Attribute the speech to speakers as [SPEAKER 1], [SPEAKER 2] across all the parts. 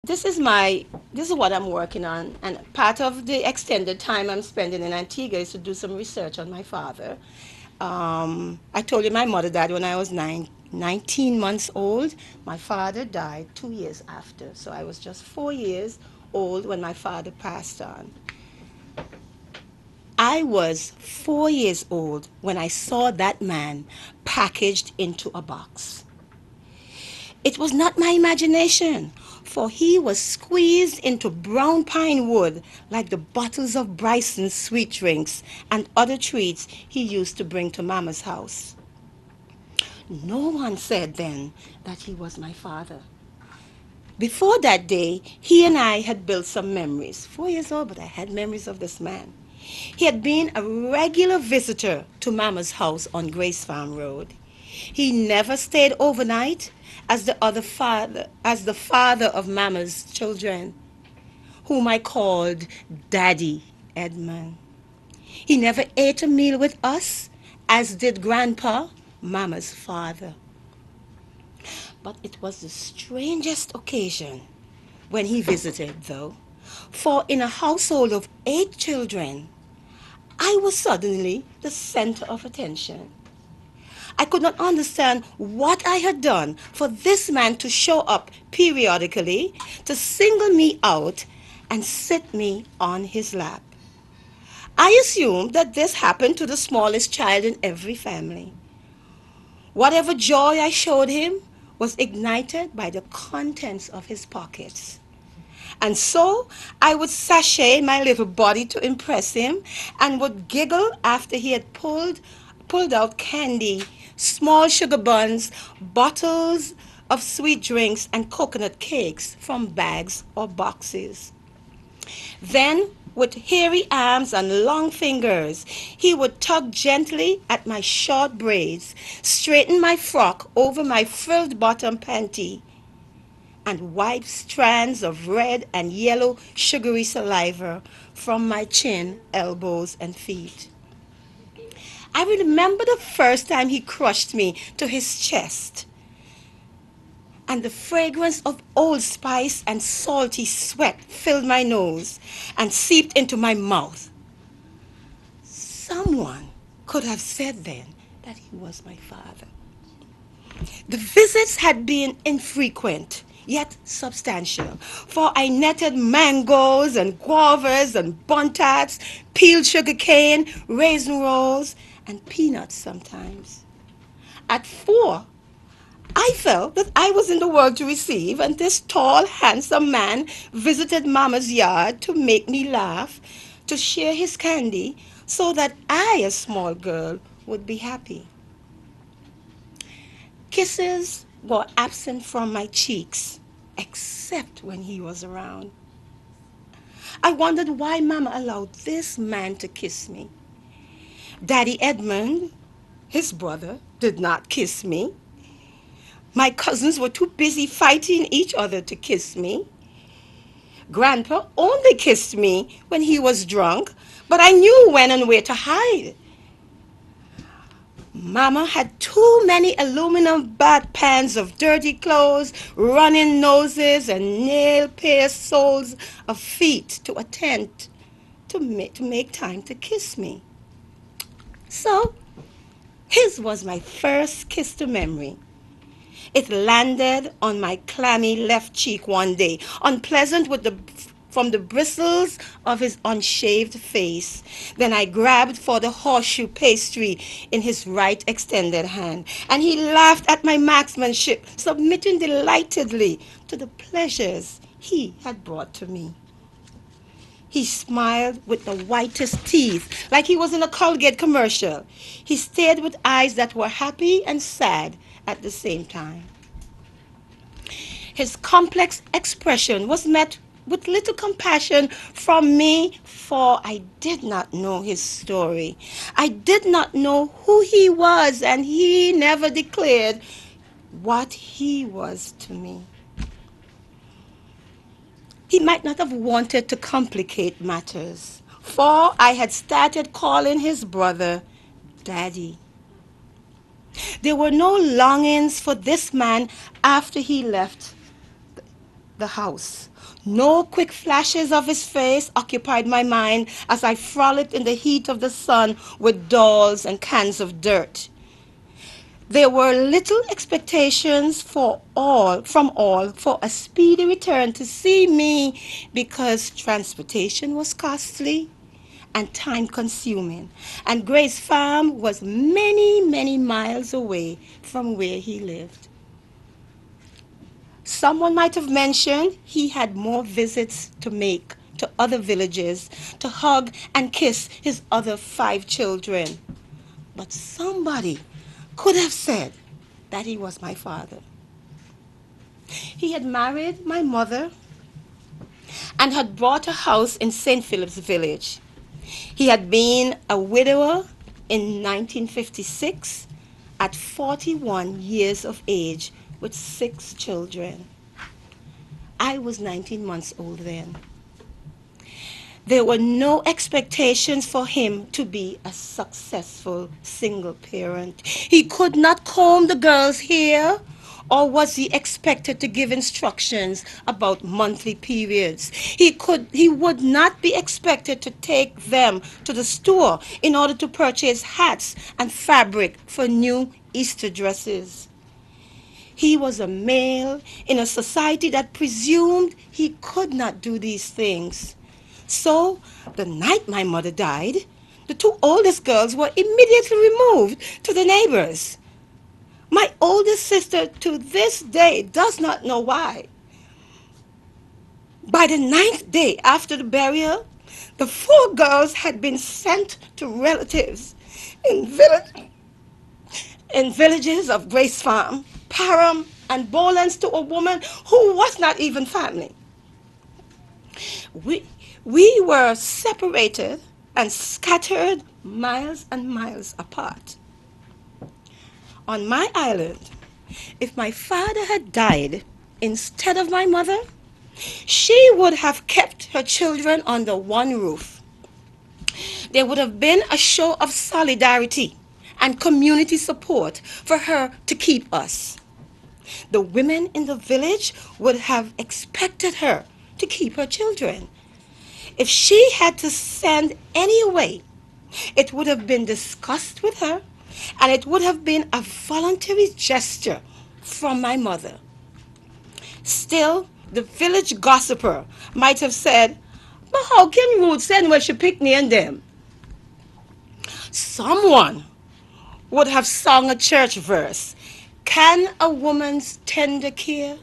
[SPEAKER 1] This is what I'm working on, and part of the extended time I'm spending in Antigua is to do some research on my father. I told you my mother died when I was 19 months old. My father died 2 years after, so I was just 4 years old when my father passed on. I was 4 years old when I saw that man packaged into a box. It was not my imagination, for he was squeezed into brown pine wood like the bottles of Bryson's sweet drinks and other treats he used to bring to Mama's house. No one said then that he was my father. Before that day, he and I had built some memories. 4 years old, but I had memories of this man. He had been a regular visitor to Mama's house on Grace Farm Road. He never stayed overnight as the father of Mama's children, whom I called Daddy Edmund. He never ate a meal with us, as did Grandpa, Mama's father. But it was the strangest occasion when he visited, though, for in a household of 8 children, I was suddenly the center of attention. I could not understand what I had done for this man to show up periodically, to single me out and sit me on his lap. I assumed that this happened to the smallest child in every family. Whatever joy I showed him was ignited by the contents of his pockets. And so I would sashay my little body to impress him and would giggle after he had pulled out candy, small sugar buns, bottles of sweet drinks, and coconut cakes from bags or boxes. Then, with hairy arms and long fingers, he would tug gently at my short braids, straighten my frock over my frilled bottom panty, and wipe strands of red and yellow sugary saliva from my chin, elbows, and feet. I remember the first time he crushed me to his chest, and the fragrance of Old Spice and salty sweat filled my nose and seeped into my mouth. Someone could have said then that he was my father. The visits had been infrequent, yet substantial, for I netted mangoes and guavas and buntats, peeled sugar cane, raisin rolls, and peanuts sometimes. At 4, I felt that I was in the world to receive, and this tall, handsome man visited Mama's yard to make me laugh, to share his candy, so that I, a small girl, would be happy. Kisses were absent from my cheeks, except when he was around. I wondered why Mama allowed this man to kiss me. Daddy Edmund, his brother, did not kiss me. My cousins were too busy fighting each other to kiss me. Grandpa only kissed me when he was drunk, but I knew when and where to hide. Mama had too many aluminum bat pans of dirty clothes, running noses, and nail-pierced soles of feet to attend to make time to kiss me. So, his was my first kiss to memory. It landed on my clammy left cheek one day, unpleasant from the bristles of his unshaved face. Then I grabbed for the horseshoe pastry in his right extended hand, and he laughed at my marksmanship, submitting delightedly to the pleasures he had brought to me. He smiled with the whitest teeth, like he was in a Colgate commercial. He stared with eyes that were happy and sad at the same time. His complex expression was met with little compassion from me, for I did not know his story. I did not know who he was, and he never declared what he was to me. He might not have wanted to complicate matters, for I had started calling his brother Daddy. There were no longings for this man after he left the house. No quick flashes of his face occupied my mind as I frolicked in the heat of the sun with dolls and cans of dirt. There were little expectations from all for a speedy return to see me because transportation was costly and time consuming, and Grace Farm was many, many miles away from where he lived. Someone might have mentioned he had more visits to make to other villages to hug and kiss his other 5 children. But somebody could have said that he was my father. He had married my mother and had bought a house in St. Philip's Village. He had been a widower in 1956 at 41 years of age with 6 children. I was 19 months old then. There were no expectations for him to be a successful single parent. He could not comb the girls' hair, or was he expected to give instructions about monthly periods? He would not be expected to take them to the store in order to purchase hats and fabric for new Easter dresses. He was a male in a society that presumed he could not do these things. So, the night my mother died, the 2 oldest girls were immediately removed to the neighbors. My oldest sister to this day does not know why. By the 9th day after the burial, the 4 girls had been sent to relatives in, in villages of Grace Farm, Parham, and Bowlands to a woman who was not even family. We, we were separated and scattered miles and miles apart. On my island, if my father had died instead of my mother, she would have kept her children under one roof. There would have been a show of solidarity and community support for her to keep us. The women in the village would have expected her to keep her children. If she had to send any away, it would have been discussed with her, and it would have been a voluntary gesture from my mother. Still, the village gossiper might have said, "But how can Ruth send where she picked me and them?" Someone would have sung a church verse. Can a woman's tender care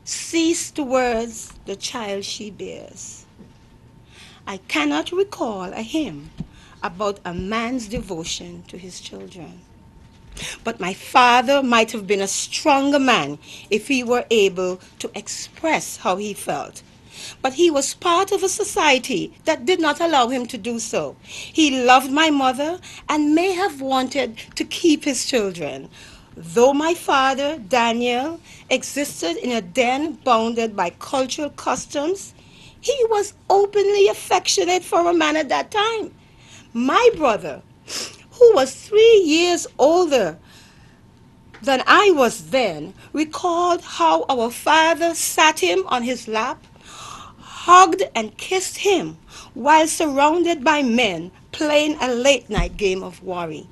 [SPEAKER 1] cease towards the child she bears? I cannot recall a hymn about a man's devotion to his children. But my father might have been a stronger man if he were able to express how he felt. But he was part of a society that did not allow him to do so. He loved my mother and may have wanted to keep his children. Though my father, Daniel, existed in a den bounded by cultural customs, he was openly affectionate for a man at that time. My brother, who was 3 years older than I was then, recalled how our father sat him on his lap, hugged and kissed him while surrounded by men playing a late-night game of worry.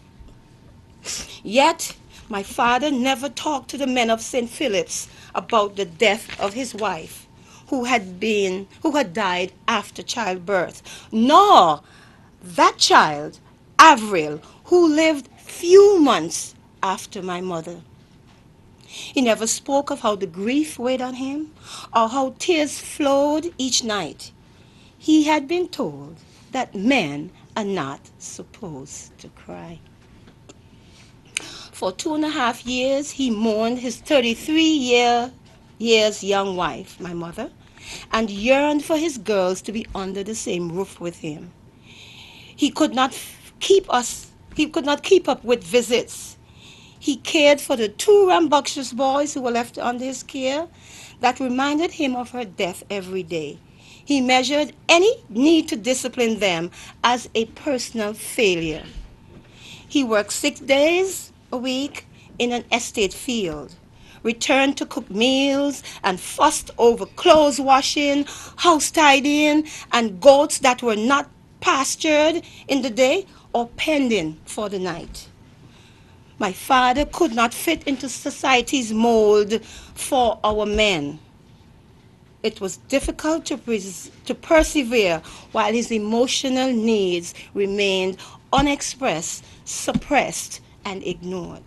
[SPEAKER 1] Yet, my father never talked to the men of St. Philip's about the death of his wife, who had died after childbirth, nor that child, Avril, who lived few months after my mother. He never spoke of how the grief weighed on him or how tears flowed each night. He had been told that men are not supposed to cry. For 2.5 years, he mourned his 33 years young wife, my mother, and yearned for his girls to be under the same roof with him. He could not keep up with visits. He cared for the 2 rambunctious boys who were left under his care that reminded him of her death every day. He measured any need to discipline them as a personal failure. He worked 6 days a week in an estate field, returned to cook meals and fussed over clothes washing, house tidying, and goats that were not pastured in the day or pending for the night. My father could not fit into society's mold for our men. It was difficult to persevere while his emotional needs remained unexpressed, suppressed, and ignored.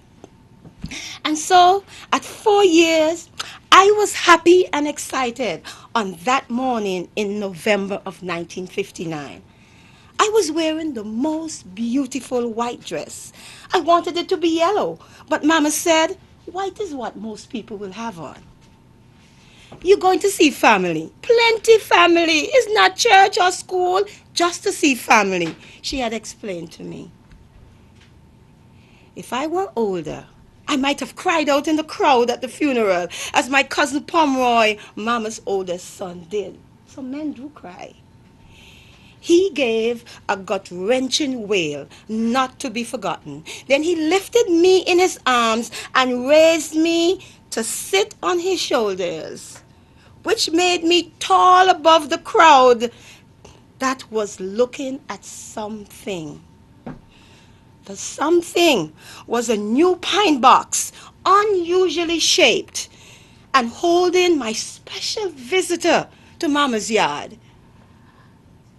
[SPEAKER 1] And so, at 4 years, I was happy and excited on that morning in November of 1959. I was wearing the most beautiful white dress. I wanted it to be yellow, but Mama said, white is what most people will have on. You're going to see family. Plenty family. It's not church or school, just to see family, she had explained to me. If I were older, I might have cried out in the crowd at the funeral, as my cousin Pomeroy, Mama's oldest son, did. Some men do cry. He gave a gut-wrenching wail, not to be forgotten. Then he lifted me in his arms and raised me to sit on his shoulders, which made me tall above the crowd that was looking at something. The something was a new pine box, unusually shaped, and holding my special visitor to Mama's yard.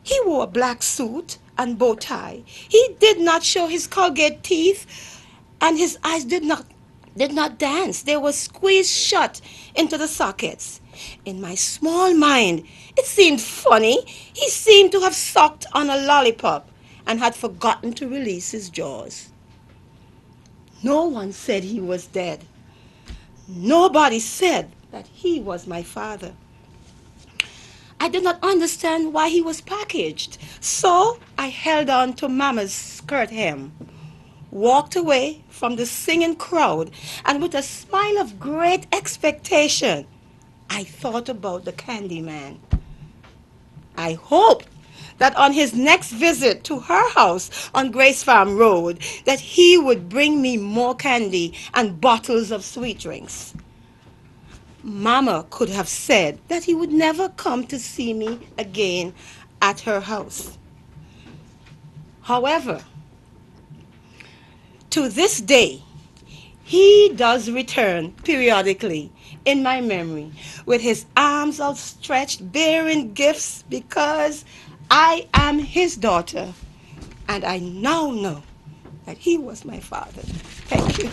[SPEAKER 1] He wore a black suit and bow tie. He did not show his Colgate teeth, and his eyes did not dance. They were squeezed shut into the sockets. In my small mind, it seemed funny. He seemed to have sucked on a lollipop and had forgotten to release his jaws. No one said he was dead. Nobody said that he was my father. I did not understand why he was packaged, so I held on to Mama's skirt hem, walked away from the singing crowd, and with a smile of great expectation, I thought about the candy man. I hoped that on his next visit to her house on Grace Farm Road, that he would bring me more candy and bottles of sweet drinks. Mama could have said that he would never come to see me again at her house. However, to this day, he does return periodically in my memory with his arms outstretched bearing gifts, because I am his daughter and I now know that he was my father. Thank you.